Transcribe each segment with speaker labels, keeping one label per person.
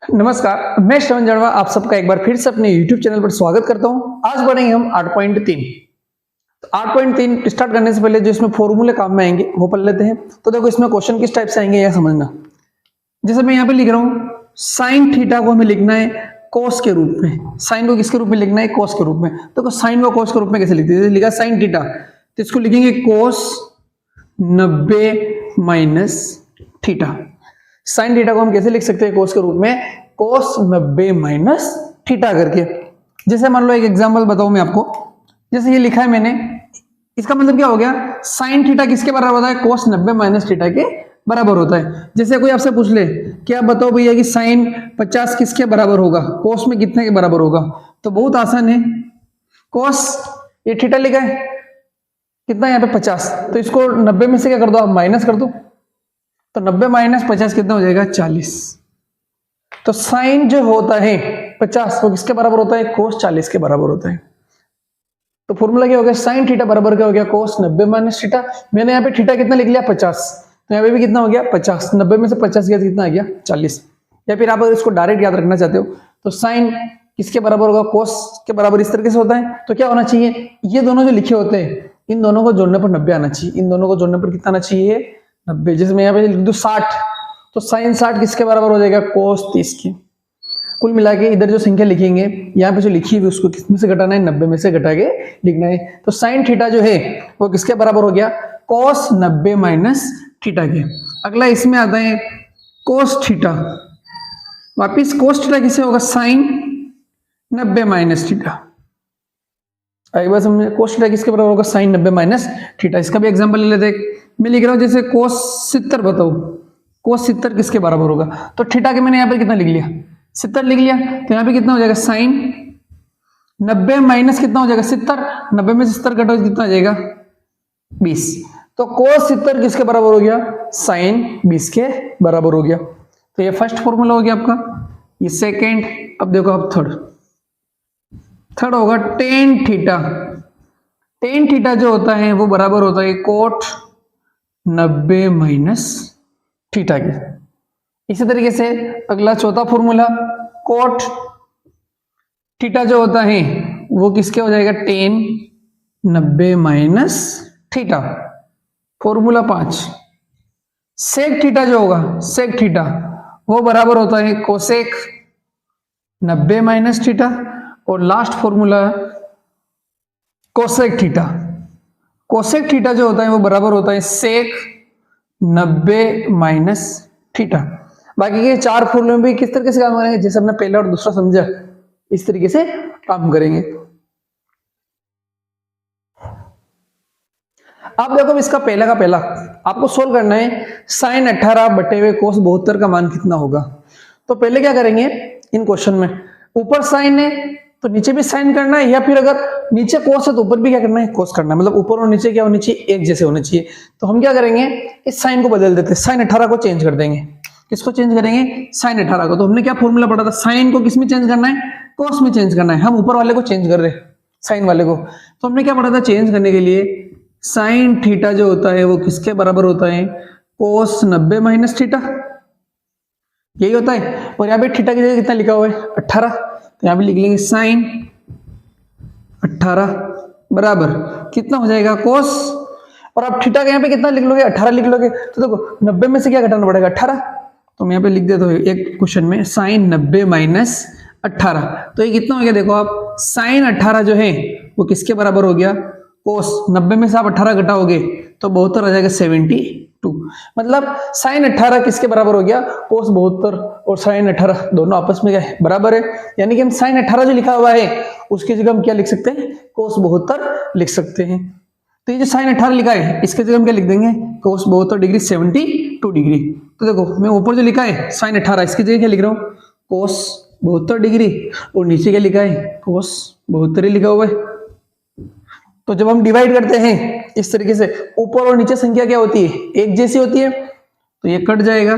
Speaker 1: नमस्कार, मैं श्रवण जड़वा आप सबका एक बार फिर से अपने YouTube चैनल पर स्वागत करता हूं। आज बढ़ेंगे हम 8.3। तो 8.3 स्टार्ट करने से पहले जो इसमें फॉर्मूले काम में आएंगे वो पढ़ लेते हैं। तो देखो इसमें क्वेश्चन किस टाइप से आएंगे यह समझना। जैसे मैं यहाँ पे लिख रहा हूँ साइन थीटा को हमें लिखना है कोस के रूप में। साइन को किसके रूप में लिखना है? कोस के रूप में। तो साइन को कोस के रूप में कैसे लिखते हैं? जैसे लिखा साइन थीटा तो इसको लिखेंगे कोस 90 माइनस थीटा। साइन थीटा को हम कैसे लिख सकते हैं कोस के रूप में? कोस 90 माइनस थीटा करके। जैसे मान लो एक एग्जांपल बताऊं मैं आपको। जैसे ये लिखा है मैंने, इसका मतलब क्या हो गया? साइन थीटा किसके बराबर होता है? कोस 90 माइनस थीटा के बराबर होता है। जैसे कोई आपसे पूछ ले कि आप बताओ भैया कि साइन 50 किसके बराबर होगा, कोस में कितने के बराबर होगा? तो बहुत आसान है। कोस ये थीटा लिखा है कितना यहाँ पे 50, तो इसको 90 में से क्या कर दो आप? माइनस कर दो। तो 90 माइनस 50 कितना हो जाएगा? 40। तो साइन जो होता है 50 वो किसके बराबर होता है? कोस 40 के बराबर होता है। तो फॉर्मूला क्या हो गया? साइन थीटा बराबर क्या हो गया? कोस 90 माइनस थीटा। मैंने यहाँ पे थीटा कितना लिख लिया? 50। तो यहाँ पे भी कितना हो गया? 50। 90 में से 50 गया कितना आ गया? 40। या फिर आप अगर इसको डायरेक्ट याद रखना चाहते हो तो साइन किसके बराबर होगा? कोस के बराबर। इस तरीके से होता है। तो क्या होना चाहिए? ये दोनों जो लिखे होते हैं इन दोनों को जोड़ने पर 90 आना चाहिए। इन दोनों को जोड़ने पर कितना आना चाहिए? 90। जैसे मैं यहाँ पे लिख दूं 60, तो साइन 60 किसके बराबर हो जाएगा? कोस 30 की। कुल मिला के इधर जो संख्या लिखेंगे यहाँ पे जो लिखी हुई उसको किस में से घटाना है? 90 में से घटा के लिखना है। तो साइन थीटा जो है वो किसके बराबर हो गया? कोस 90 माइनस थीटा के। अगला इसमें आता है कोस थीटा। वापिस कोस थीटा किससे होगा? Sine 90 minus theta. एक बार समझे, कोस थीटा किसके बराबर होगा? Sine 90 minus theta. इसका भी एग्जांपल ले लेते हैं। मैं लिख रहा हूं जैसे कोस 70 बताओ, कोस 70 किसके बराबर होगा? तो थीटा के मैंने यहाँ पे कितना लिख लिया? 70 लिख लिया। तो यहाँ पे कितना हो जाएगा? साइन 90 माइनस कितना हो जाएगा? 70। 90 में से 70 घटाओ कितना आ जाएगा? 20। तो कोस 70 किसके बराबर हो गया? साइन 20 के बराबर हो गया। तो ये फर्स्ट फॉर्मूला हो गया आपका। ये सेकेंड। अब देखो अब थर्ड होगा टेन थीटा। टेन थीटा जो होता है वो बराबर होता है कोट 90 माइनस थीटा के। इसी तरीके से अगला चौथा फॉर्मूला कोट थीटा जो होता है वो किसके हो जाएगा? Tan 90 minus theta. Formula 5 sec theta जो होगा, सेक थीटा वो बराबर होता है कोसेक 90 माइनस थीटा। और last formula cosec theta. Cosec theta जो होता है वो बराबर होता है सेक 90 माइनस थीटा। बाकी के चार फॉर्मूले में भी किस तरीके से काम करेंगे? जैसे हमने पहला और दूसरा समझा इस तरीके से काम करेंगे। आप देखो इसका पहला का पहला आपको सोल्व करना है साइन 18 बटे हुए कोस 72 का मान कितना होगा। तो पहले क्या करेंगे इन क्वेश्चन में, ऊपर साइन है तो नीचे भी साइन करना है, या फिर अगर नीचे कोस है तो ऊपर भी क्या करना है? कोस करना है। मतलब ऊपर और नीचे क्या होनी चाहिए? एक जैसे होने चाहिए। तो हम क्या करेंगे? इस साइन को बदल देते हैं, साइन 18 को चेंज कर देंगे। किसको चेंज करेंगे? साइन 18 को। तो हमने क्या फॉर्मूला पढ़ा था? साइन को किस में चेंज करना है? कोस में चेंज करना है। हम ऊपर वाले को चेंज कर रहे हैं, साइन वाले को। तो हमने क्या पढ़ा था चेंज करने के लिए? साइन थीटा जो होता है वो किसके बराबर होता है? कोस 90 माइनस थीटा, यही होता है। और यहाँ पे थीटा की जगह कितना लिखा हुआ है? 18। तो यहाँ पे लिख लेंगे साइन 18 बराबर कितना हो जाएगा? कोस। और आप थीटा के यहाँ पे कितना लिख लोगे? 18 लिख लोगे। तो देखो 90 में से क्या घटाना पड़ेगा? 18। तो मैं यहाँ पे लिख देता हूँ एक क्वेश्चन में साइन 90 माइनस 18। तो ये कितना हो गया? देखो आप साइन 18 जो है वो किसके बराबर हो गया? कोस। 90 में से आप 18 घटाओगे तो 72 आ जाएगा 72। मतलब साइन 18 किसके बराबर हो गया? कोस 72। और साइन 18 दोनों आपस में क्या है? बराबर है। यानी कि हम साइन 18 जो लिखा हुआ है उसकी जगह हम क्या लिख सकते हैं? कोस 72 लिख सकते हैं। तो ये जो साइन 18 लिखा है इसके जगह हम क्या लिख देंगे? कोस 72 डिग्री 72 डिग्री। तो देखो मैं ऊपर जो लिखा है साइन 18 इसकी जगह क्या लिख रहा हूँ? कोस 72 डिग्री। और नीचे क्या लिखा है? कोस 72 लिखा हुआ है। तो जब हम डिवाइड करते हैं इस तरीके से, ऊपर और नीचे संख्या क्या होती है? एक जैसी होती है। तो ये कट जाएगा,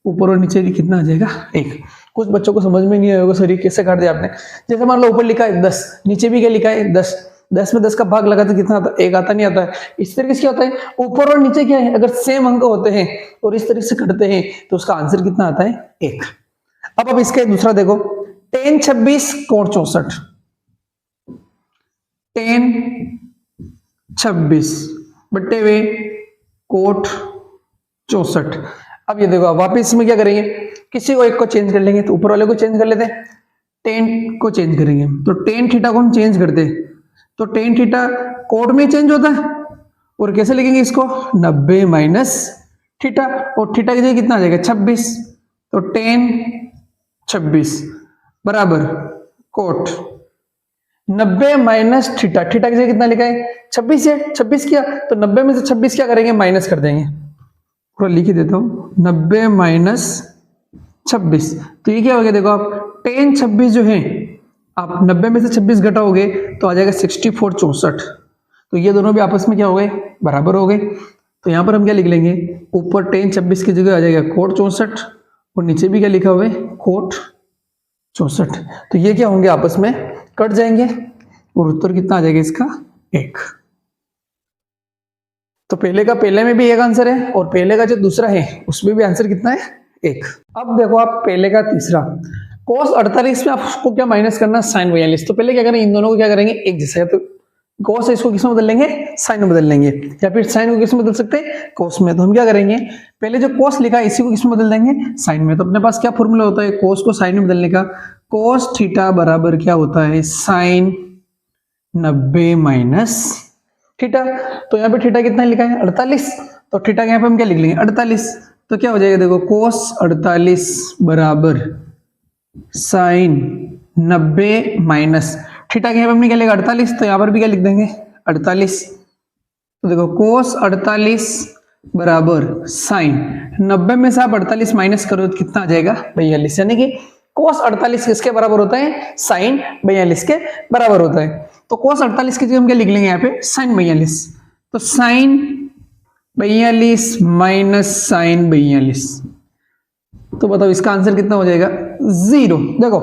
Speaker 1: ऊपर और नीचे भी कितना आ जाएगा? एक। कुछ बच्चों को समझ में नहीं आएगा सर ये कैसे काट दिया आपने। जैसे मान लो ऊपर लिखा है 10, नीचे भी क्या लिखा है? 10। 10 में 10 का भाग लगाते कितना आता है? 1 आता नहीं आता है। इस तरीके से क्या होता है? ऊपर और नीचे क्या है? अगर सेम अंक होते हैं और इस तरीके से कटते हैं तो उसका आंसर कितना आता है? 1। अब इसका दूसरा देखो, tan 26 कोण 64, tan 26 बट्टे हुए कोट 64। अब ये देखो वापिस में क्या करेंगे, किसी को एक को चेंज कर लेंगे, तो ऊपर वाले को चेंज कर लेते हैं, टेन को चेंज करेंगे, तो टेन थीटा को हम चेंज करते हैं, तो टेन थीटा कोट में चेंज होता है, और कैसे लिखेंगे इसको, 90 माइनस थीटा, और थीटा की जगह कितना आ जाएगा 26, तो टेन 26 बराबर कोट 90 माइनस थीटा, थीटा की जगह कितना लिखा है 26 है, 26 किया तो 90 में से 26 क्या करेंगे, माइनस कर देंगे, पूरा लिख ही देता हूं, 90 माइनस 26, तो ये क्या हो गया, देखो आप tan 26 जो है, आप 90 में से 26 घटाओगे तो आ जाएगा 64 64, तो ये दोनों भी आपस में क्या हो गए, बराबर हो गए। तो यहां पर हम क्या लिख लेंगे, ऊपर tan 26 की जगह आ जाएगा कोट 64, और नीचे भी क्या लिखा हुआ है, कोट 64, तो ये क्या होंगे, आपस में कट जाएंगे, और उत्तर कितना आ जाएगा इसका 1। तो पहले का पहले में भी एक आंसर है, और पहले का जो दूसरा है उसमें भी आंसर कितना है, 1। अब देखो आप पहले का तीसरा, cos 48 में आपको क्या माइनस करना, sin 42, तो पहले क्या करेंगे, इन दोनों को क्या करेंगे, एक जैसा है, तो cos है इसको किस में बदल लेंगे, sin में बदल लेंगे, या फिर sin को किस में बदल सकते हैं, cos में, तो हम क्या करेंगे, पहले जो cos लिखा है इसी को किस में बदल देंगे, sin में, तो अपने पास क्या फॉर्मूला होता है cos को sin में बदलने का, cos थीटा बराबर क्या होता है, sin 90 माइनस थीटा, तो यहाँ पे थीटा कितना लिखा है 48, तो थीटा यहाँ पे हम क्या लिख लेंगे 48, तो क्या हो जाएगा, देखो cos 48 बराबर sin 90 माइनस थीटा के यहाँ पे हमने क्या लिखा 48, तो यहाँ पर भी क्या लिख देंगे 48, तो देखो cos 48 बराबर sin 90 में से आप 48 माइनस करो तो कितना आ जाएगा 42, यानी कि cos 48 किसके बराबर होता है, sin 42 के बराबर होता है। तो cos 48 की जगह हम क्या लिख लेंगे यहाँ पे sin 42, तो sin 42 माइनस sin 42, तो बताओ इसका आंसर कितना हो जाएगा 0। देखो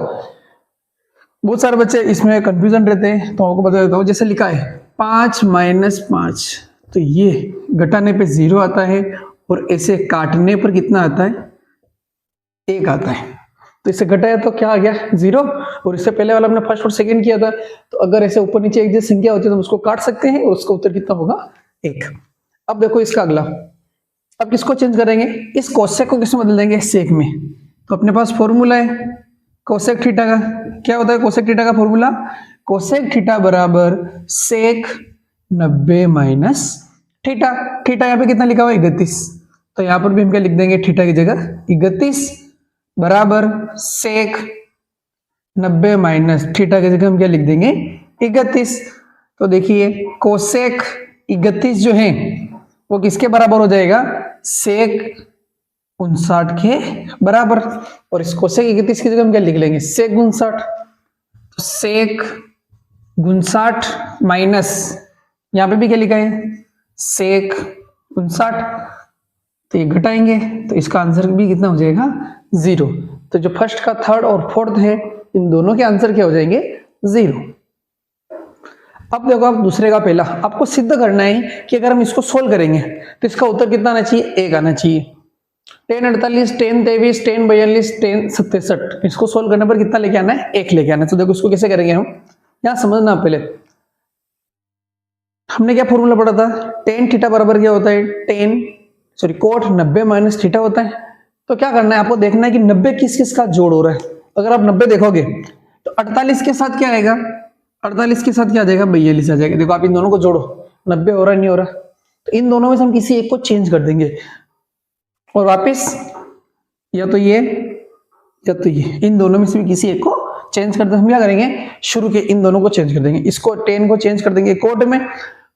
Speaker 1: बहुत सारे बच्चे इसमें कंफ्यूजन रहते हैं, तो आपको बता देता हूँ, जैसे लिखा है 5 माइनस 5, तो ये घटाने पे 0 आता है, और ऐसे काटने पर कितना आता है 1 आता है, तो इसे घटाया तो क्या आ गया 0, और इससे पहले वाला हमने फर्स्ट और सेकंड किया था, तो अगर ऐसे ऊपर नीचे एक जैसी संख्या होती है तो हम उसको काट सकते हैं, और उसका उत्तर कितना होगा 1। अब देखो इसका अगला, अब किसको चेंज करेंगे, इस कोसेक को किसमें बदल देंगे, सेक में, तो अपने पास फॉर्मूला है कोसेक थीटा का, क्या होता है कोसेक थीटा का फॉर्मूला, कोसेक थीटा बराबर सेक 90 माइनस थीटा, थीटा यहाँ पे कितना लिखा हुआ 31, तो यहाँ पर भी हम क्या लिख देंगे, थीटा की जगह 31 बराबर सेक 90 माइनस थीटा की जगह हम क्या लिख देंगे 31, तो देखिए कोसेक 31 जो है वो किसके बराबर हो जाएगा, सेक 59 के बराबर, और इस कोसेक 31 की जगह हम क्या लिख लेंगे, सेक 59, तो सेक 59 माइनस यहाँ पे भी क्या लिखा है सेक 59, तो ये घटाएंगे तो इसका आंसर भी कितना हो जाएगा 0। तो जो फर्स्ट का थर्ड और फोर्थ है इन दोनों के आंसर क्या हो जाएंगे 0। अब देखो आप दूसरे का पहला, आपको सिद्ध करना है कि अगर हम इसको सोल्व करेंगे तो इसका उत्तर कितना आना चाहिए, 1 आना चाहिए। tan 48, tan 23, tan 42, tan 67, इसको सोल्व करने पर कितना लेके आना है, 1 लेके आना है। तो देखो इसको कैसे करेंगे हम, यहां समझना पहले हमने क्या फॉर्मूला पढ़ा था, tan थीटा बराबर क्या होता है, कोट 90 माइनस थीटा होता है। तो क्या करना है आपको, देखना है कि 90 किस किस का जोड़ हो रहा है। अगर आप 90 देखोगे तो 48 के साथ क्या आएगा, 48 के साथ क्या आ जाएगा 42 आ जाएगा। देखो आप इन दोनों को जोड़ो, 90 हो रहा है नहीं हो रहा, तो इन दोनों में से हम किसी एक को चेंज कर देंगे और वापस या तो ये या तो ये, इन दोनों में से भी किसी एक को चेंज कर देंगे। हम क्या करेंगे, शुरू के इन दोनों को चेंज कर देंगे, इसको tan को चेंज कर देंगे कोट में,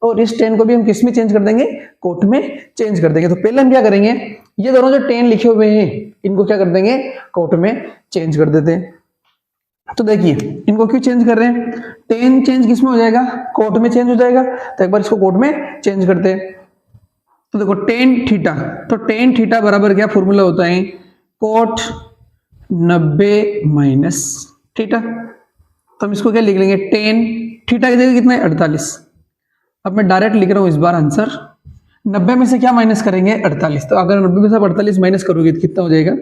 Speaker 1: और इस tan को भी हम किस में चेंज कर देंगे, कोट में चेंज कर देंगे। तो पहले हम क्या करेंगे, ये दोनों जो tan लिखे हुए हैं इनको क्या कर देंगे, कोट में चेंज कर देते हैं। तो देखिए इनको क्यों चेंज कर रहे हैं, tan चेंज किस में हो जाएगा, कोट में चेंज हो जाएगा। तो एक बार इसको कोट में चेंज करते हैं। तो देखो tan थीटा, तो tan थीटा बराबर क्या फॉर्मूला होता है, कोट 90 माइनस थीटा। तो हम इसको क्या लिख लेंगे, tan थीटा की जगह कितना है 48। अब मैं डायरेक्ट लिख रहा हूं इस बार आंसर, 90 में से क्या माइनस करेंगे 48। तो अगर 90 में से आप 48 माइनस करोगे तो कितना हो जाएगा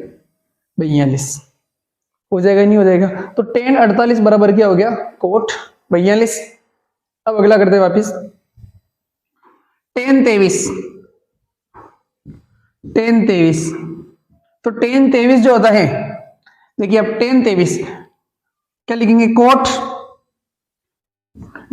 Speaker 1: 42। हो जाएगा नहीं हो जाएगा। तो tan 48 बराबर क्या हो गया, कोट 42। अब अगला करते हैं वापिस, tan 23, tan 23। तो tan 23 जो होता है, देखिए अब tan 23 क्या लिखेंगे, कोट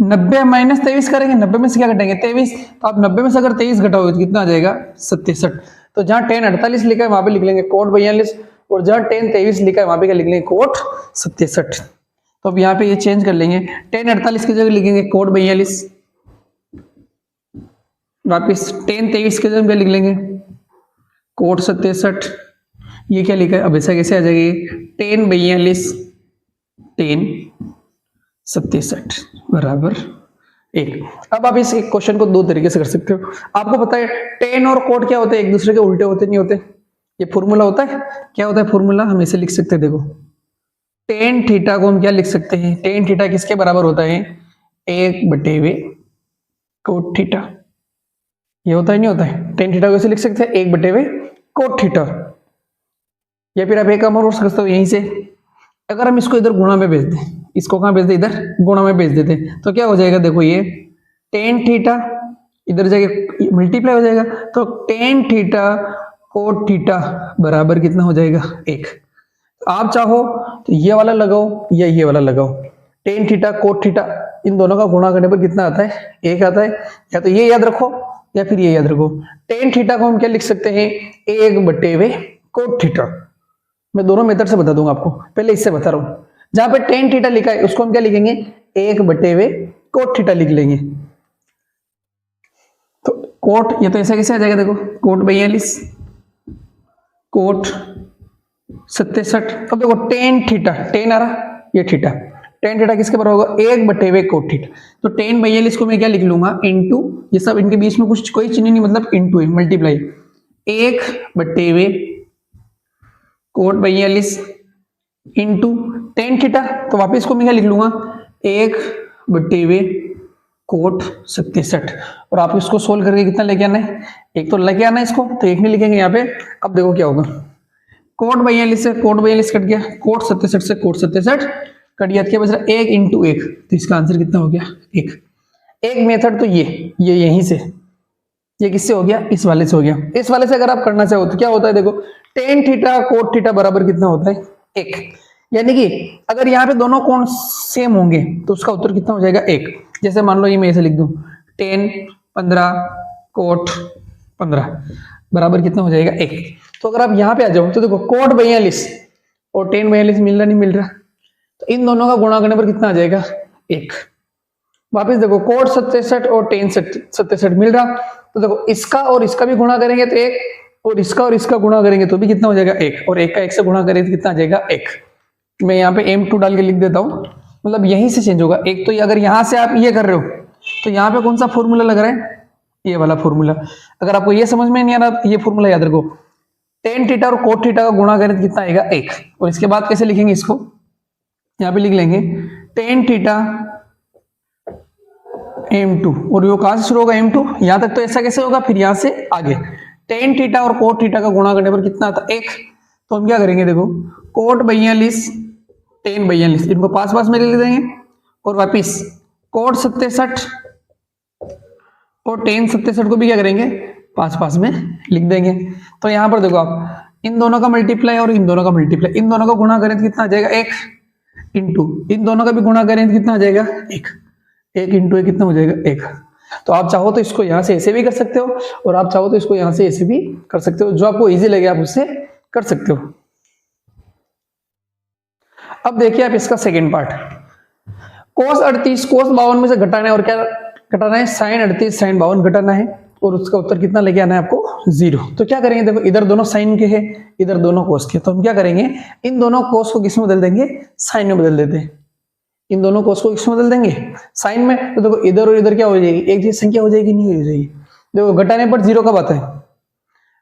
Speaker 1: 90 माइनस 23 करेंगे, 90 में से क्या घटाएंगे 23, तो आप 90 में से अगर 23 घटाओगे तो कितना आ जाएगा 67। तो जहां tan 48 लिखा है वहां पे लिख लेंगे कोट 42, और जहां tan 23 लिखा है वहां पे क्या लिख लेंगे, कोट 67। तो अब यहाँ पे ये चेंज कर लेंगे, tan 48 की जगह लिखेंगे कोट 42, वापिस tan 23 की जगह क्या लिख लेंगे, कोट 67। ये क्या लिखा है, अब ऐसा कैसे आ जाएगी, tan 42 tan 67 बराबर 1। अब आप इस एक क्वेश्चन को दो तरीके से कर सकते हो। आपको पता है tan और कोट क्या होते हैं, एक दूसरे के उल्टे होते नहीं होते, ये फॉर्मूला होता है, क्या होता है फॉर्मूला, हम इसे लिख सकते हैं, देखो tan थीटा को हम क्या लिख सकते हैं, tan थीटा किसके बराबर होता है, 1/2 कोट थीटा। ये होता है नहीं होता है, tan थीटा को ऐसे लिख सकते हैं 1/2 कोट थीटा। या फिर आप एक काम और कर सकते हो, यहीं से अगर हम इसको इधर गुणा में भेज दें, इसको कहां भेज दें, इधर गुणा में भेज देते, तो क्या हो जाएगा, देखो ये tan थीटा इधर जाके मल्टीप्लाई हो जाएगा, तो tan थीटा कोट थीटा बराबर कितना हो जाएगा 1। आप चाहो तो ये वाला लगाओ या ये वाला लगाओ, tan theta cot theta in दोनों का गुणा करने पर कितना आता है, 1 आता है। या तो ये याद रखो या फिर ये याद रखो, tan थीटा को हम क्या लिख सकते हैं, 1/2 कोट थीटा। मैं दोनों मेथड से बता दूंगा आपको, पहले इससे बता रहा हूं। जहां पे tan थीटा लिखा है उसको हम क्या लिखेंगे, 1/2 कोट थीटा लिख लेंगे। तो कोट, ये तो ऐसा कैसे आ जाएगा, देखो कोट 42 कोट 67। अब देखो tan थीटा, tan आ रहा, ये थीटा, tan थीटा किसके बराबर होगा, 1/2 कोट थीटा। तो tan 42 को मैं क्या लिख लूंगा, इनटू, ये सब इनके बीच में कुछ कोई चिन्ह नहीं, मतलब इनटू है, multiply, 1/2 cot 42 into tan theta, तो वापिस को मैं क्या लिख लूंगा, 1/2 कोट 67। और आप इसको सोल्व करके कितना लेके आना है, एक तो लेके आना है इसको, तो एक नहीं लिखेंगे यहाँ पे। अब देखो क्या होगा, कोट 42 से कोट 42 कट गया, कोट 67 से कोट 67 कट गया, क्या बच रहा 1 इंटू 1, तो इसका आंसर कितना हो गया 1। एक मेथड तो ये यहीं से, ये किससे हो गया, इस वाले से हो गया। इस वाले से अगर आप करना चाहो तो क्या होता है, देखो tan थीटा कोट थीटा बराबर कितना होता है 1, यानी कि अगर यहाँ पे दोनों कोण सेम होंगे तो उसका उत्तर कितना हो जाएगा 1। जैसे मान लो ये मैं ऐसे लिख दूं, tan 15 कोट 15 बराबर कितना हो जाएगा 1। तो अगर आप यहाँ पे आ जाओ तो देखो कोट 42 और tan 42 मिल रहा नहीं मिल रहा, तो इन दोनों का गुणा करने पर कितना आ जाएगा 1। वापिस देखो कोट 67 और tan 67 मिल रहा, तो देखो इसका और इसका भी गुणा करेंगे तो 1, और इसका गुणा करेंगे तो भी कितना हो जाएगा 1, और 1 का 1 से गुणा करेंगे तो कितना आ जाएगा 1। मैं यहाँ पे m2 डाल के लिख देता हूँ, मतलब यहीं से चेंज होगा। एक तो अगर यहाँ से आप ये कर रहे हो तो यहाँ पे कौन सा फॉर्मूला लग रहा है, ये वाला फॉर्मूला। अगर आपको ये समझ में नहीं आ रहा तो ये फॉर्मूला याद रखो, tan थीटा और कोट थीटा का गुणा करें तो कितना आएगा 1। और इसके बाद कैसे लिखेंगे इसको, यहाँ पे लिख लेंगे tan थीटा m2, और वो कहां से शुरू होगा m2, यहां तक तो ऐसा कैसे होगा, फिर यहां से आगे tan थीटा और कोट थीटा का गुणा करने पर कितना आता 1। तो हम क्या करेंगे, देखो कोट 42 tan 42 इनको पास पास में लिख देंगे, और वापिस कोट 67 और tan 67 को भी क्या करेंगे पास पास में लिख देंगे। तो यहां पर देखो आप इन दोनों का मल्टीप्लाई और इन दोनों का मल्टीप्लाई, इन दोनों का गुणा करें तो कितना आ जाएगा 1, इंटू इन दोनों का भी गुणा करें तो कितना आ जाएगा 1, 1 इंटू 1 कितना हो जाएगा 1। तो आप चाहो तो इसको यहां से ऐसे भी कर सकते हो, और आप चाहो तो इसको यहां से ऐसे भी कर सकते हो, जो आपको इजी लगे आप उससे कर सकते हो। अब देखिए आप इसका सेकंड पार्ट, cos 38 cos 52 में से घटाना है, और क्या घटाना है, sin 38 sin 52 घटाना है, और उसका उत्तर कितना लेके आना है आपको 0। तो क्या करेंगे, देखो इधर दोनों sin के हैं, इधर दोनों cos के, तो हम क्या करेंगे, इन दोनों cos को किस में बदल देंगे, sin में बदल देते हैं। इन दोनों cos को किस में बदल देंगे, sin में। तो देखो इधर और इधर क्या हो जाएगी, एक जैसी संख्या हो जाएगी, नहीं हो जाएगी। देखो घटाने पर 0 कब आता है,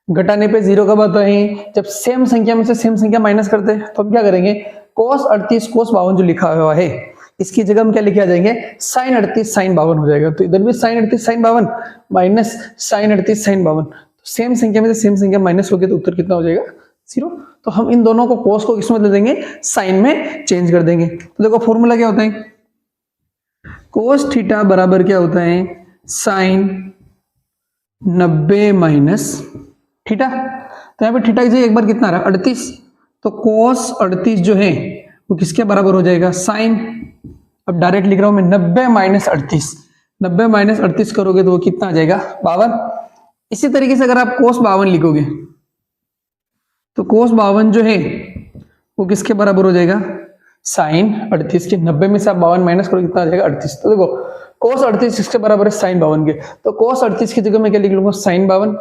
Speaker 1: घटाने पे 0 कब आता है, जब सेम संख्या में से सेम संख्या माइनस करते हैं। तो हम क्या करेंगे, cos 38 cos 52 जो लिखा हुआ है इसकी जगह हम क्या लिखे आ जाएंगे, sin 38 sin 52 हो जाएगा। तो इधर भी sin 38 sin 52 minus sin 38 sin 52, same संख्या में से सेम संख्या माइनस हो गया तो उत्तर कितना हो जाएगा 0। तो हम इन दोनों को कोस को किसमें दे देंगे, साइन में चेंज कर देंगे। तो देखो फॉर्मूला क्या होता है, कोस थीटा बराबर क्या होता है, साइन 90 माइनस थीटा। तो यहाँ पे थीटा की जगह एक बार कितना आ रहा है 38, तो कोस 38 जो है वो किसके बराबर हो जाएगा, साइन, अब डायरेक्ट लिख रहा हूं मैं 90 माइनस 38, 90 माइनस 38 करोगे तो वो कितना आ जाएगा 52। इसी तरीके से अगर आप कोस 52 लिखोगे तो कोस 52 जो है वो किसके बराबर हो जाएगा, साइन 38 के। 90 में से आप 52 माइनस करोगे कितना आ जाएगा 38। तो देखो कोस 38 किसके बराबर है, साइन 52 के। तो कोस 38 की जगह मैं क्या लिख लूंगा, साइन 52,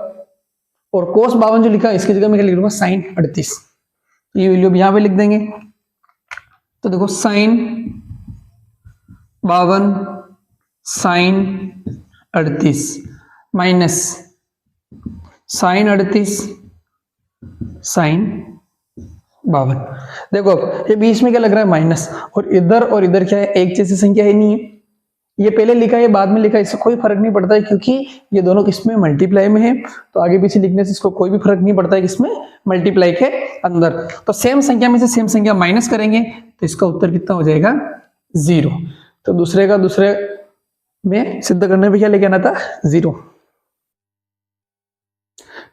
Speaker 1: और कोस 52 जो लिखा है इसकी जगह मैं क्या लिख लूंगा, साइन 38। ये वैल्यू अब यहां पे लिख देंगे। तो देखो sine 52 sine 38 minus sine 38 sine 52। देखो अब ये बीच में क्या लग रहा है, माइनस, और इधर क्या है, एक जैसी संख्या है नहीं है। ये पहले लिखा है बाद में लिखा है इससे कोई फर्क नहीं पड़ता है, क्योंकि ये दोनों किसमें मल्टीप्लाई में है, तो आगे पीछे लिखने से इसको कोई भी फर्क नहीं पड़ता है किसमें, मल्टीप्लाई के अंदर। तो सेम संख्या में से सेम संख्या माइनस करेंगे तो इसका उत्तर कितना हो जाएगा, 0। तो दूसरे का दूसरे में सिद्ध करने पे क्या लेके आना था, 0।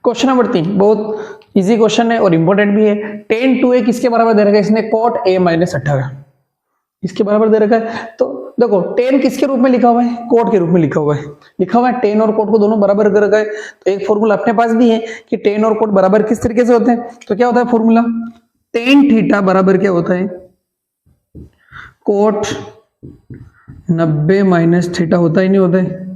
Speaker 1: क्वेश्चन नंबर 3 बहुत इजी क्वेश्चन है और इंपॉर्टेंट भी है। tan 2a किसके बराबर दे रखा है, इसने cot a माइनस 18 इसके बराबर दे रखा है। तो देखो tan किसके रूप में लिखा हुआ है, cot के रूप में लिखा हुआ है। tan और cot को दोनों बराबर कर रखा है। तो एक फॉर्मूला अपने पास भी है कि tan और cot बराबर किस तरीके से होते हैं। तो क्या होता है फॉर्मूला, tan थीटा बराबर क्या होता है, cot 90 माइनस थीटा होता ही नहीं होता है,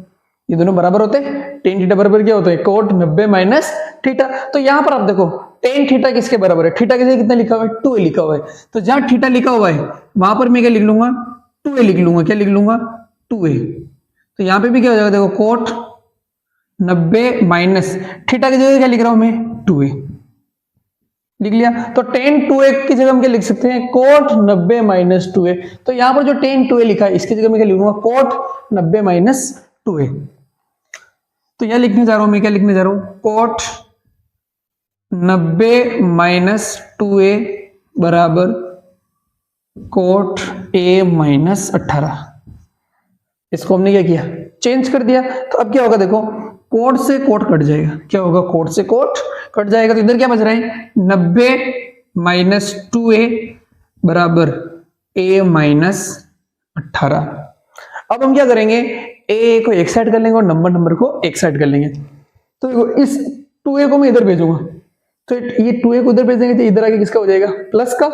Speaker 1: ये दोनों बराबर होते हैं। tan थीटा बराबर क्या होता है, cot 90 माइनस थीटा। तो यहां पर आप देखो tan थीटा किसके बराबर है, थीटा के जगह कितना लिखा हुआ है, 2a लिखा हुआ है। तो जहां थीटा लिखा हुआ है वहां पर मैं क्या लिख लूंगा, 2a लिख लूंगा। क्या लिख लूंगा, 2a। तो यहां पे भी क्या हो जाएगा, देखो cot 90 माइनस थीटा की जगह क्या लिख रहा हूं मैं, 2a लिख लिया। तो tan 2a की जगह हम क्या लिख सकते हैं, cot 90 माइनस 2a। तो यहां पर जो tan 2a लिखा है इसकी जगह मैं क्या लिखूंगा, cot 90 माइनस 2a। तो यह लिखने जा रहा हूं मैं, क्या लिखने जा रहा हूं, cot 90 माइनस 2a बराबर cot a माइनस 18। इसको हमने क्या किया, चेंज कर दिया। तो अब क्या होगा, देखो कोट से कोट कट जाएगा, क्या होगा, कोट से कोट कट जाएगा। तो इधर क्या बच रहा है, 90 माइनस 2a बराबर a माइनस 18। अब हम क्या करेंगे, a को एक साइड कर लेंगे और नंबर को एक साइड कर लेंगे। तो इस 2a को मैं इधर भेजूंगा, तो ये 2a को इधर भेज देंगे तो इधर आके किसका हो जाएगा, प्लस का,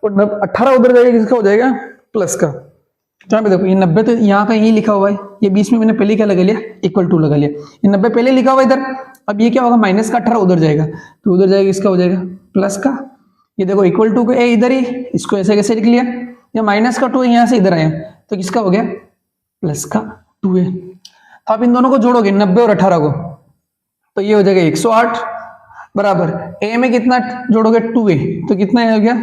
Speaker 1: और 18 उधर जाएगा किसका हो जाएगा, प्लस का। तो यहाँ पे देखो ये 90 तो यहाँ का यही लिखा हुआ है, ये बीच में मैंने पहले क्या लगा लिया, इक्वल टू लगा लिया। ये 90 पहले लिखा हुआ इधर, अब ये क्या होगा, माइनस का 18 उधर जाएगा, तो उधर जाएगा इसका हो जाएगा प्लस का। ये देखो इक्वल टू को ए इधर ही, इसको ऐसे कैसे लिख लिया, या माइनस का 2 यहाँ से इधर आया तो किसका हो गया, प्लस का 2a। तो आप इन दोनों को जोड़ोगे 90 और 18 को, तो ये हो जाएगा 108 बराबर a में कितना जोड़ोगे 2a, तो कितना हो गया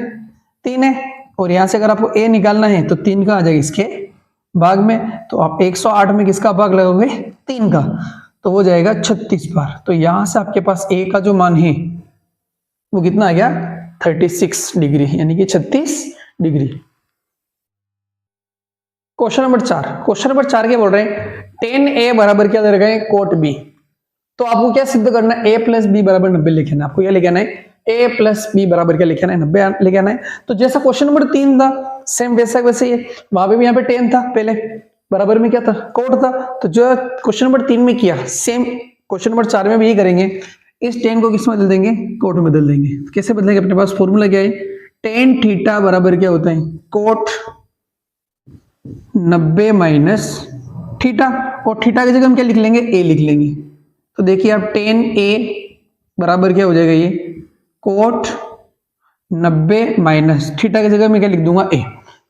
Speaker 1: 3 है। और यहां से अगर आपको a निकालना है तो 3 का आ जाएगा इसके भाग में, तो आप 108 में किसका भाग लगाओगे, 3 का, तो हो जाएगा 36 बार। तो यहां से आपके पास a का जो मान है वो कितना आ गया 36 डिग्री, यानी कि 36 डिग्री। क्वेश्चन नंबर 4 क्या बोल रहे हैं, tan a बराबर क्या दे रखा है, cot b। तो आपको क्या सिद्ध करना है, a प्लस बी बराबर 90 लिखे ना, आपको क्या लिखे ना है, a प्लस बी बराबर क्या लिखे ना है, 90 लिखे ना है। तो जैसा क्वेश्चन नंबर 3 था सेम वैसा वैसे ही है, वहां पे भी यहाँ पे tan था पहले, बराबर में क्या था, cot था। तो जो क्वेश्चन नंबर 3 में किया सेम क्वेश्चन नंबर 4 में भी यही करेंगे। इस tan को किस में बदल देंगे, cot में बदल देंगे। कैसे बदलेंगे, अपने पास फॉर्मूला क्या है, tan थीटा बराबर क्या होता है, cot 90 माइनस थीटा, और थीटा की जगह हम क्या लिख लेंगे, a लिख लेंगे। तो देखिए आप tan a बराबर क्या हो जाएगा, ये cot 90 माइनस थीटा की जगह मैं क्या लिख दूंगा, a।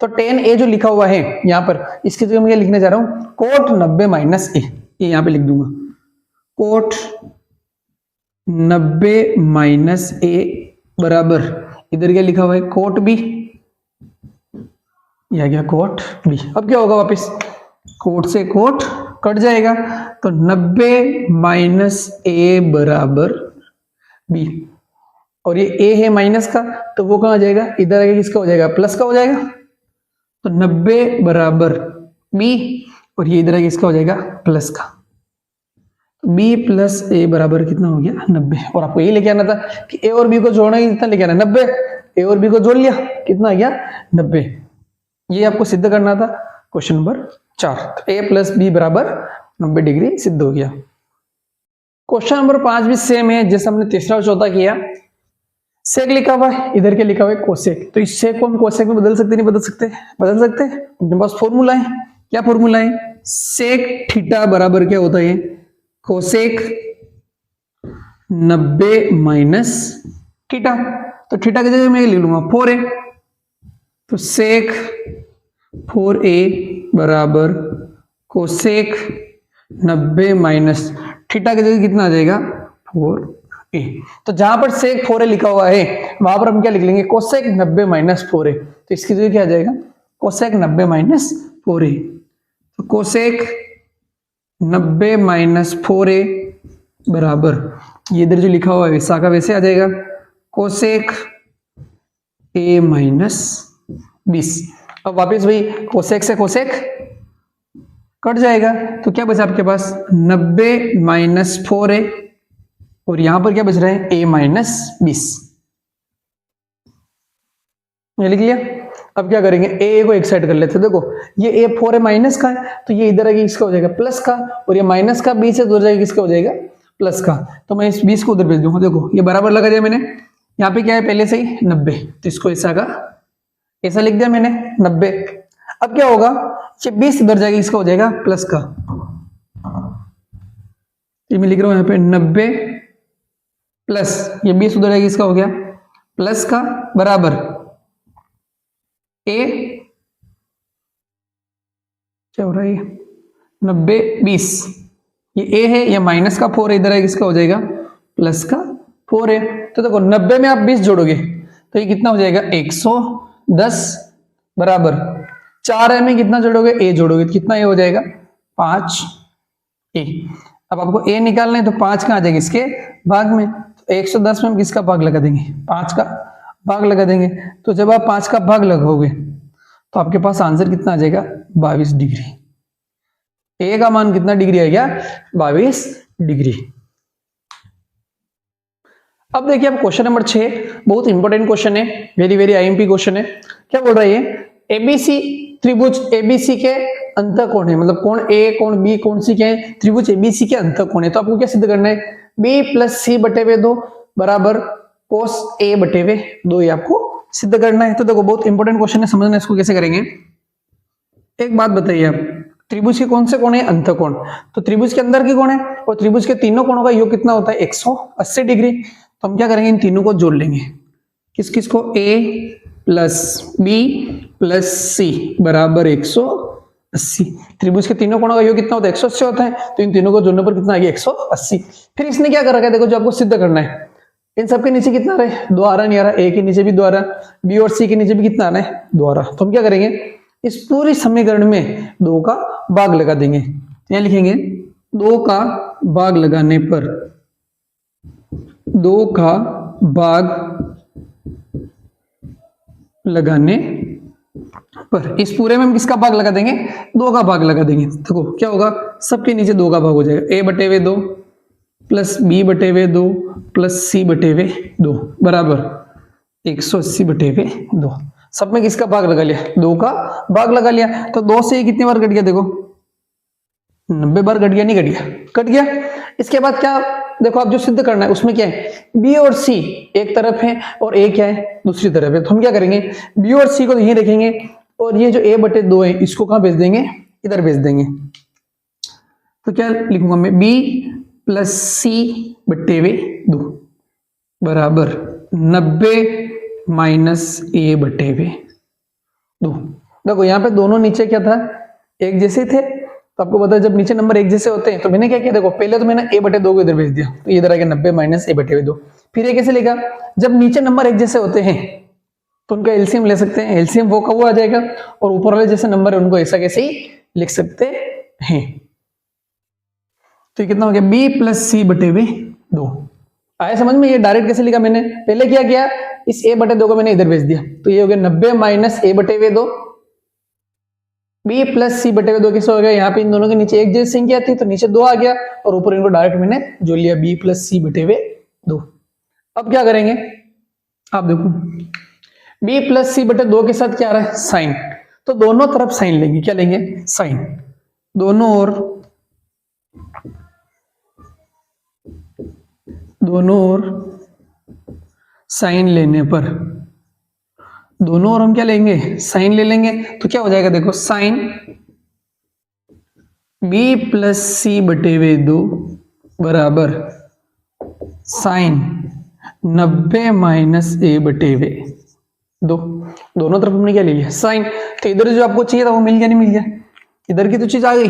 Speaker 1: तो tan a जो लिखा हुआ है यहाँ पर, इसकी जगह मैं क्या लिखने जा रहा हूँ, cot 90 माइनस a, ये यहाँ पे लिख दूंगा, cot 90 माइनस a बराबर इधर क्या लिखा हुआ है, cot b, यह गया cot b। अब क्या होगा, वापस cot से cot कट जाएगा, तो 90 माइनस a बराबर b। और ये ए है माइनस का, तो वो कहाँ जाएगा, इधर आगे किसका हो जाएगा, प्लस का हो जाएगा। तो 90 बराबर बी, और ये इधर आगे किसका हो जाएगा, प्लस का। बी प्लस ए बराबर कितना हो गया, 90। और आपको ये लेके आना था कि ए और बी को जोड़ना है, कितना लेके आना, 90। ए और बी को जोड़ लिया, कितना आ गया, 90। ये आपको सिद्ध करना था क्वेश्चन नंबर 4। तो ए प्लस बी बराबर 90 डिग्री सिद्ध हो गया। क्वेश्चन नंबर 5 भी सेम है जैसे हमने तीसरा और चौथा किया। सेक लिखा हुआ है, इधर के लिखा हुआ है कोसेक। तो इस सेक को हम कोसेक में बदल सकते नहीं बदल सकते, बदल सकते हैं। अपने पास फॉर्मूला है, क्या फॉर्मूला है, सेक थीटा बराबर क्या होता है, कोसेक 90 माइनस थीटा। तो थीटा की जगह मैं लिख लूंगा 4a। तो सेक 4a बराबर कोसेक 90 माइनस थीटा की जगह कितना आ जाएगा, 4a। तो जहां पर सेक 4a लिखा हुआ है वहां पर हम क्या लिख लेंगे, कोसेक 90 माइनस 4a। तो इसकी जगह क्या आ जाएगा, कोसेक 90 माइनस 4a। तो कोसेक 90 माइनस 4a बराबर, ये इधर जो लिखा हुआ है वैसा का वैसे आ जाएगा, कोसेक a माइनस 20। अब वापस भाई कोसेक से कोसेक कट जाएगा, तो क्या बचा आपके पास, 90 माइनस 4a, और यहां पर क्या बच रहा है, a माइनस 20। ये लिख लिया। अब क्या करेंगे, a को एक साइड कर लेते हैं। देखो ये a 4a माइनस का है, तो ये इधर आगे किसका हो जाएगा, प्लस का, और ये माइनस का 20 से दूर जाएगा किसका हो जाएगा, प्लस का। तो मैं इस 20 को उधर भेज दूंगा। देखो ये बराबर लगा दिया मैंने, यहाँ पे क्या है पहले से ही 90, तो इसको ऐसा का ऐसा लिख दिया मैंने 90। अब क्या होगा, ये 20 इधर जाएगा इसका हो जाएगा प्लस का। ये मैं लिख रहा हूं यहाँ पे 90 प्लस ये 20 उधर जाएगा इसका हो गया प्लस का, बराबर a, क्या हो रहा है, 90 20, ये a है, ये माइनस का 4 है, इधर आएगा इसका हो जाएगा प्लस का 4 है। तो देखो 90 में आप 20 जोड़ोगे तो ये कितना हो जाएगा, 110 बराबर 4a में कितना जोड़ोगे, a जोड़ोगे तो कितना a हो जाएगा, 5a। अब आपको a निकालना है तो 5 कहाँ आ जाएगा, इसके भाग में। तो 110 में हम किसका भाग लगा देंगे, 5 का भाग लगा देंगे। तो जब आप 5 का भाग लगाओगे तो आपके पास आंसर कितना आ जाएगा, 22 डिग्री। a का मान कितना डिग्री आ गया, 22 डिग्री। अब देखिए अब क्वेश्चन नंबर 6 बहुत इंपॉर्टेंट क्वेश्चन है, वेरी वेरी आईएमपी क्वेश्चन है। क्या बोल रहा है ये, एबीसी त्रिभुज एबीसी के अंतःकोण है, मतलब कोण ए कोण बी कोण सी क्या है, त्रिभुज एबीसी के अंतःकोण है। तो आपको क्या सिद्ध करना है, बी प्लस सी बटे वे 2 बराबर कोस ए बटे वे 2, ये आपको सिद्ध करना है। तो देखो बहुत इंपॉर्टेंट क्वेश्चन है, समझना इसको कैसे करेंगे। एक बात बताइए आप, त्रिभुज के कौन से कोण है, अंतःकोण। तो त्रिभुज के अंदर के कोण है, और त्रिभुज के तीनों कोणों का योग कितना होता है, 180 डिग्री। तो हम क्या करेंगे, इन तीनों को जोड़ लेंगे। किस किस को, a प्लस बी प्लस सी बराबर 180। त्रिभुज के तीनों कोणों का योग कितना होता है, 180 होता है। तो इन तीनों को जोड़ने पर कितना आ गया, 180। फिर इसने क्या कर रखा है, देखो जो आपको सिद्ध करना है, इन सबके नीचे कितना आ रहा है, 2 आ रहा, नहीं आ रहा, a के नीचे भी 2 आ रहा, b और c के नीचे भी कितना आ रहा है, 2 आ रहा। तो हम क्या करेंगे, इस पूरी समीकरण में 2 का भाग लगा देंगे। यहाँ लिखेंगे 2 का भाग लगाने पर, 2 का भाग लगाने पर इस पूरे में हम किसका भाग लगा देंगे, 2 का भाग लगा देंगे। देखो क्या होगा, सबके नीचे 2 का भाग हो जाएगा, a बटे वे 2 प्लस बी बटे वे 2 प्लस सी बटे वे 2 बराबर 180 बटे वे 2। सब में किसका भाग लगा लिया, 2 का भाग लगा लिया। तो 2 से कितनी बार कट गया, देखो 90 बार कट गया, नहीं कट गया, कट गया। इसके बाद क्या, देखो आप जो सिद्ध करना है उसमें क्या है, b और c एक तरफ है और a क्या है, दूसरी तरफ है। तो हम क्या करेंगे, b और c को यहीं रखेंगे, और ये जो a बटे 2 है इसको कहां भेज देंगे, इधर भेज देंगे। तो क्या लिखूंगा मैं, b प्लस सी बटे वे 2 बराबर 90 माइनस a बटे वे 2। देखो यहाँ पे दोनों नीचे क्या था, एक जैसे थे। तो आपको पता है जब नीचे नंबर एक जैसे होते हैं तो मैंने क्या किया, देखो पहले तो मैंने a बटे 2 को इधर भेज दिया, तो इधर आ गया 90 माइनस a बटे 2। फिर ये कैसे लिखा, जब नीचे नंबर एक जैसे होते हैं तो उनका एलसीएम ले सकते हैं, एलसीएम वो का वो आ जाएगा, और ऊपर वाले जैसे नंबर है उनको ऐसा कैसे ही लिख सकते हैं। तो ये कितना हो गया, b प्लस सी बटे 2 आया समझ में? ये डायरेक्ट कैसे लिखा मैंने, पहले क्या किया, इस a बटे 2 को मैंने इधर भेज दिया, तो ये हो गया 90 माइनस a बटे वे 2, b प्लस c बटे वे 2 कैसे हो गया, यहाँ पे इन दोनों के नीचे एक जैसी संख्या थी तो नीचे 2 आ गया और ऊपर इनको डायरेक्ट मैंने जो लिया b प्लस c बटे वे 2। अब क्या करेंगे आप देखो, b प्लस c बटे 2 के साथ क्या आ रहा है, साइन, तो दोनों तरफ साइन लेंगे, क्या लेंगे, साइन, दोनों ओर साइन लेने पर, दोनों ओर हम क्या लेंगे, साइन ले लेंगे, तो क्या हो जाएगा देखो, साइन b प्लस सी बटे वे 2 बराबर साइन 90 माइनस a बटे वे 2, दोनों तरफ हमने क्या ले लिया, साइन, तो इधर जो आपको चाहिए था वो मिल गया, नहीं मिल गया, इधर की तो चीज आ गई।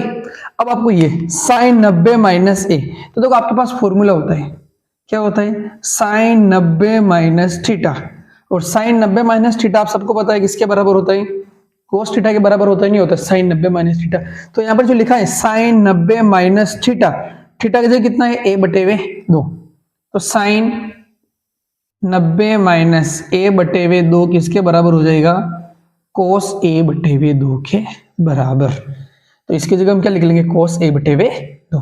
Speaker 1: अब आपको ये साइन 90 माइनस ए, तो देखो आपके पास फॉर्मूला होता है, क्या होता है, साइन 90 माइनस थीटा, और साइन 90 माइनस थीटा आप सबको पता है किसके बराबर होता है, कोस थीटा के बराबर होता है, नहीं होता, साइन 90 माइनस थीटा। तो यहाँ पर जो लिखा है साइन 90 माइनस थीटा, थीटा की जगह कितना है, a बटे वे 2, तो साइन 90 माइनस a बटे वे 2 किसके बराबर हो जाएगा, कोस a बटे वे 2 के बराबर। तो इसकी जगह हम क्या लिख लेंगे, कोस a बटे वे 2,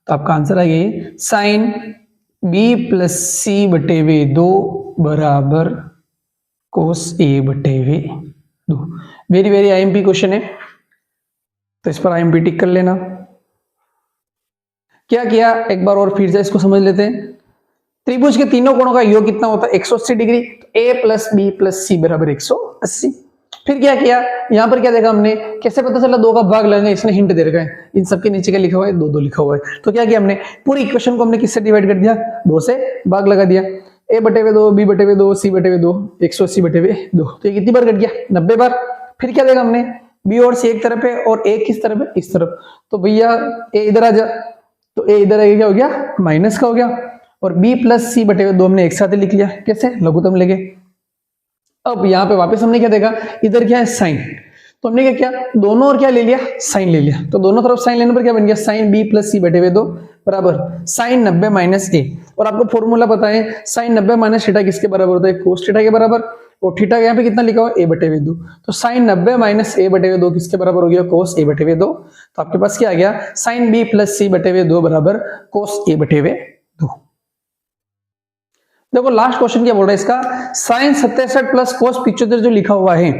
Speaker 1: तो आपका आंसर आ गया साइन b प्लस सी बटे वे 2 बराबर कोस a बटे वे 2। वेरी वेरी आईएमपी क्वेश्चन है, तो इस पर आईएमपी टिक कर लेना। क्या किया, एक बार और फिर से इसको समझ लेते हैं। त्रिभुज के तीनों कोणों का योग कितना होता है, 180 डिग्री, तो a प्लस बी प्लस सी बराबर 180। फिर क्या किया, यहाँ पर क्या देखा हमने, कैसे पता चला 2 का भाग लगेगा, इसने हिंट दे रखा है, इन सबके नीचे क्या लिखा हुआ है, 2 2 लिखा हुआ है। तो क्या किया हमने, पूरी इक्वेशन को हमने किससे डिवाइड कर दिया, 2 से भाग लगा दिया, a बटे वे 2, b बटे वे 2, c बटे वे 2, 180 बटे वे 2, तो ये कितनी बार कट गया, 90 बार। फिर क्या देखा हमने, b और c एक तरफ है और a किस तरफ है, इस तरफ, तो भैया a इधर आ जा, तो a इधर आगे क्या हो गया, माइनस का हो गया, और b प्लस सी बटे वे 2 हमने एक साथ लिख लिया, कैसे, लघुत्तम लेके। अब यहाँ पे वापस हमने क्या देखा, इधर क्या है, साइन, तो हमने क्या किया, दोनों ओर क्या ले लिया, साइन ले लिया, तो दोनों तरफ साइन लेने पर क्या बन गया, साइन b प्लस सी बटे वे 2 बराबर साइन 90 माइनस ए, और आपको फॉर्मूला पता है साइन 90 माइनस थीटा किसके बराबर होता है, कोस थीटा के बराबर, और थीटा यहाँ पे कितना लिखा हुआ है, a बटे वे 2, तो साइन 90 माइनस a बटे वे 2 किसके बराबर हो गया, कोस a बटे वे 2। तो आपके पास क्या आ गया, साइन b प्लस सी बटे वे 2 बराबर कोस a बटे वे 2। देखो लास्ट क्वेश्चन क्या बोल रहा है इसका, साइन 67 प्लस कोस 75 जो लिखा हुआ है,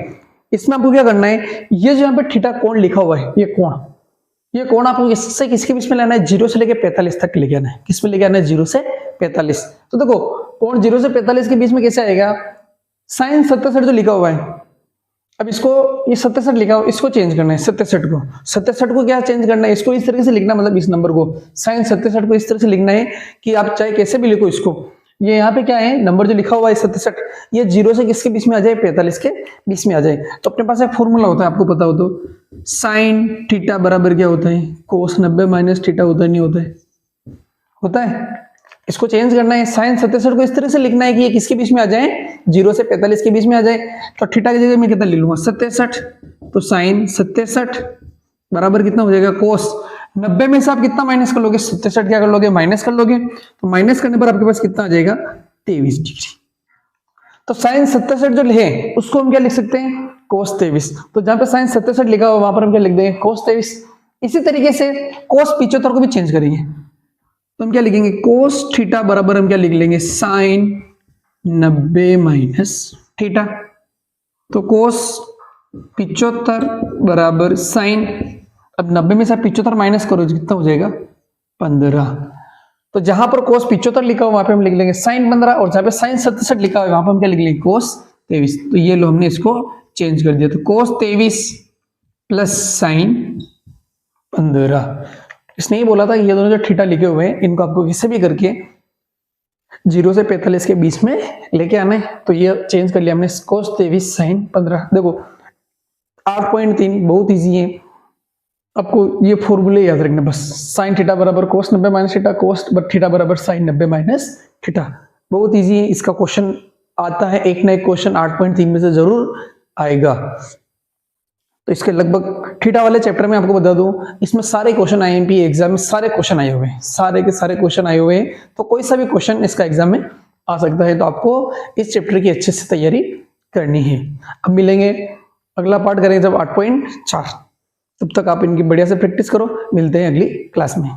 Speaker 1: इसमें आपको क्या करना है, ये जो यहाँ पे थीटा कोण लिखा हुआ है, ये कोण आपको इससे किसके बीच में लेना है, 0 से लेके 45 तक लेके आना है, किस में लेके आना है, 0 से 45। तो देखो कोण 0 से 45 के बीच में कैसे आएगा, साइन 67 जो लिखा हुआ है, अब इसको ये 67 लिखा हुआ, इसको चेंज करना है, 67 को क्या चेंज करना है, इसको इस तरीके से लिखना, मतलब इस नंबर को साइन 67 को इस तरह से लिखना है कि आप चाहे कैसे भी लिखो इसको, ये यहाँ पे क्या है, नंबर जो लिखा हुआ है 67, ये 0 से किसके बीच में आ जाए, 45 के बीच में आ जाए। तो अपने पास एक फॉर्मूला होता है, आपको पता हो तो, साइन थीटा बराबर क्या होता है, कोस 90 माइनस थीटा होता है, नहीं होता है, होता है। इसको चेंज करना है, साइन 67 को इस तरह से लिखना है कि ये किसके बीच में आ जाए, 0 से 45 के बीच में आ जाए। तो थीटा की जगह मैं कितना ले लूंगा, 67, तो साइन 67 बराबर कितना हो जाएगा, कोस 90 में से आप कितना माइनस कर लोगे, 67 क्या कर लोगे, माइनस कर लोगे, तो माइनस करने पर आपके पास कितना आ जाएगा, 23 डिग्री। तो साइन 67 जो है उसको हम क्या लिख सकते हैं, कोस 23, तो जहां पे साइन 67 लिखा हुआ वहां पर हम क्या लिख देंगे, कोस 23। इसी तरीके से कोस 75 को भी चेंज करेंगे, तो हम क्या लिखेंगे, कोस थीटा बराबर हम क्या लिख लेंगे, साइन 90 माइनस थीटा, तो कोस 75 बराबर साइन, अब 90 में से 75 माइनस करो कितना हो जाएगा, 15। तो जहां पर कोस 75 लिखा हुआ वहां पे हम लिख लेंगे साइन 15, और जहां पे साइन 67 लिखा हुआ वहां पे हम क्या लिख लेंगे, कोस 23। तो ये लो हमने इसको चेंज कर दिया, तो कोस 23 प्लस साइन 15। इसने ही बोला था कि ये दोनों जो थीटा लिखे हुए हैं इनको आपको किसी भी करके 0 से 45 के बीच में लेके आना है। तो ये चेंज कर लिया हमने, कोस 23 साइन 15। देखो 8.3 बहुत ईजी है, आपको ये फॉर्मूले याद रखना बस, साइन थीटा बराबर कोस 90 माइनस थीटा, कोस थीटा बराबर साइन 90 माइनस थीटा, बहुत इजी है। इसका क्वेश्चन आता है, एक ना एक क्वेश्चन 8.3 में से जरूर आएगा। तो इसके लगभग थीटा वाले चैप्टर में आपको बता दूं, इसमें सारे क्वेश्चन आईएमपी एग्जाम में सारे क्वेश्चन आए हुए हैं, सारे के सारे क्वेश्चन आए हुए हैं। तो कोई सा भी क्वेश्चन इसका एग्जाम में आ सकता है, तो आपको इस चैप्टर की अच्छे से तैयारी करनी है। अब मिलेंगे, अगला पार्ट करेंगे जब 8.4। तब तक आप इनकी बढ़िया से प्रैक्टिस करो। मिलते हैं अगली क्लास में।